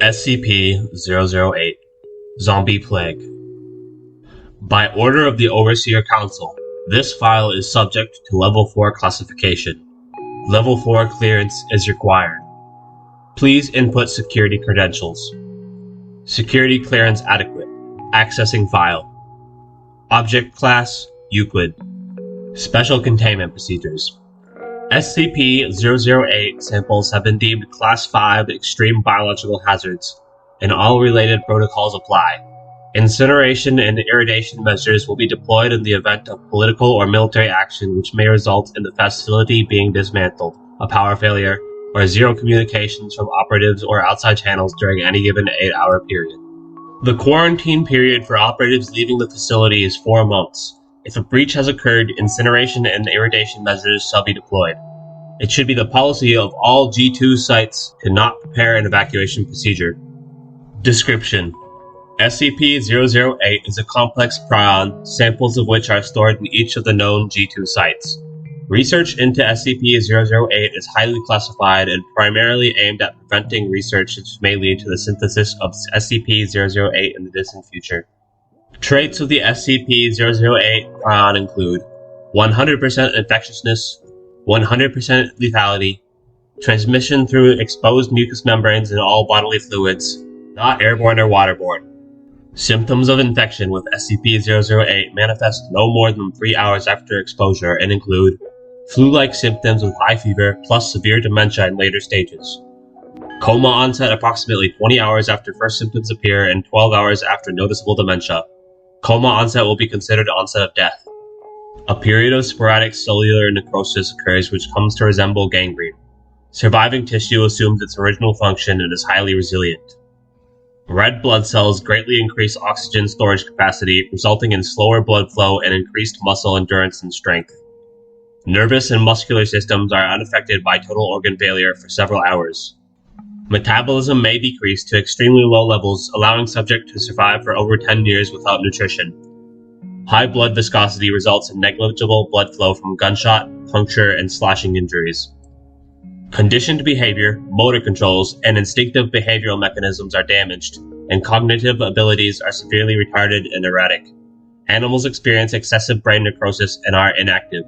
SCP-008 Zombie Plague. By order of the Overseer Council, this file is subject to Level 4 classification. Level 4 clearance is required. Please input security credentials. Security clearance adequate. Accessing file. Object class Euclid. Special containment procedures. SCP-008 samples have been deemed Class 5 extreme biological hazards, and all related protocols apply. Incineration and irradiation measures will be deployed in the event of political or military action which may result in the facility being dismantled, a power failure, or zero communications from operatives or outside channels during any given 8-hour period. The quarantine period for operatives leaving the facility is 4 months. If a breach has occurred, incineration and irradiation measures shall be deployed. It should be the policy of all G2 sites to not prepare an evacuation procedure. Description: SCP-008 is a complex prion, samples of which are stored in each of the known G2 sites. Research into SCP-008 is highly classified and primarily aimed at preventing research which may lead to the synthesis of SCP-008 in the distant future. Traits of the SCP-008 prion include 100% infectiousness, 100% lethality, transmission through exposed mucous membranes and all bodily fluids, not airborne or waterborne. Symptoms of infection with SCP-008 manifest no more than 3 hours after exposure and include flu-like symptoms with high fever plus severe dementia in later stages. Coma onset approximately 20 hours after first symptoms appear and 12 hours after noticeable dementia. Coma onset will be considered onset of death. A period of sporadic cellular necrosis occurs which comes to resemble gangrene. Surviving tissue assumes its original function and is highly resilient. Red blood cells greatly increase oxygen storage capacity, resulting in slower blood flow and increased muscle endurance and strength. Nervous and muscular systems are unaffected by total organ failure for several hours. Metabolism may decrease to extremely low levels, allowing subject to survive for over 10 years without nutrition. High blood viscosity results in negligible blood flow from gunshot, puncture, and slashing injuries. Conditioned behavior, motor controls, and instinctive behavioral mechanisms are damaged, and cognitive abilities are severely retarded and erratic. Animals experience excessive brain necrosis and are inactive.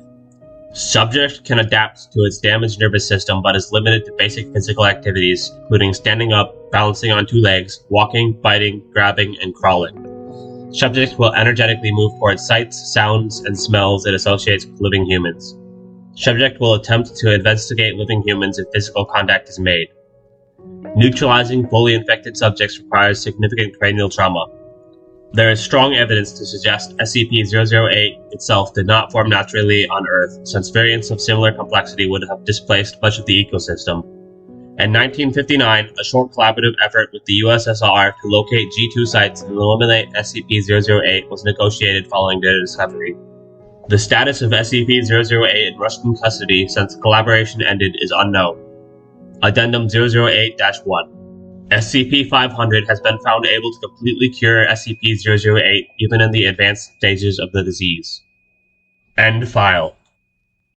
Subject can adapt to its damaged nervous system but is limited to basic physical activities, including standing up, balancing on 2 legs, walking, biting, grabbing, and crawling. Subject will energetically move towards sights, sounds, and smells it associates with living humans. Subject will attempt to investigate living humans if physical contact is made. Neutralizing fully infected subjects requires significant cranial trauma. There is strong evidence to suggest SCP-008 itself did not form naturally on Earth, since variants of similar complexity would have displaced much of the ecosystem. In 1959, a short collaborative effort with the USSR to locate G2 sites and eliminate SCP-008 was negotiated following their discovery. The status of SCP-008 in Russian custody since the collaboration ended is unknown. Addendum 008-1. SCP-500 has been found able to completely cure SCP-008 even in the advanced stages of the disease. End file.